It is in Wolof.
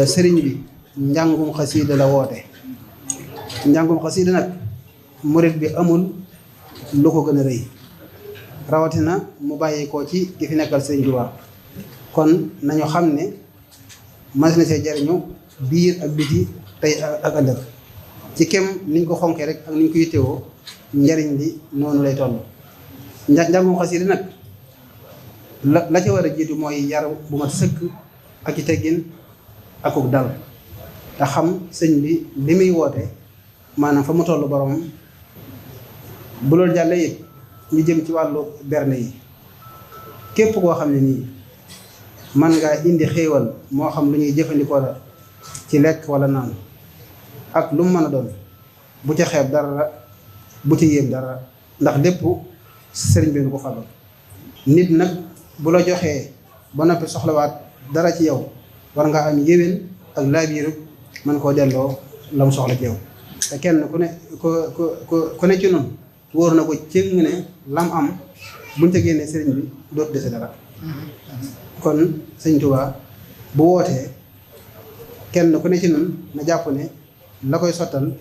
sëriñ bi njàngum xasiida la woote. njàngum xasiida nag murit bi amul lu ko gën a rëy rawatina mu bàyyi ko ci ki fi nekkal sëriñ Tuubaa kon nañu xam ne mas na see jariñu biir ak biti tey ak ëllëg ci kem niñ ko xonkee rek ak niñ ko yittewoo njariñ li noonu lay toll. njàngum xasiida nag la ci war a jiitu mooy yar bu mat sëkk ak ci teggin akuk dal te xam sëñ bi li muy woote maanaam fa mu toll boromam. bu loolu jàllee it ñu jëm ci wàllu berne yi képp koo xam ne nii man ngaa indi xéewal moo xam lu ñuy jëfandikoo la ci lekk wala naan ak lu mu mën a doon bu ca xeeb dara bu ci yéem dara ndax lépp sëriñ bi nu ko fagal. nit nag bu la joxee ba noppi soxlawaat dara ci yow war nga am yéwén ak laabiiru man koo delloo la mu soxla ci yow te kenn ku ne ci noonu wóor na ko cëng ne lam am buñ ca génnee sëriñ bi dootu dese dara. kon sëñ Tuubaa bu wootee kenn ku ne ci noonu na jàpp ne la koy sottal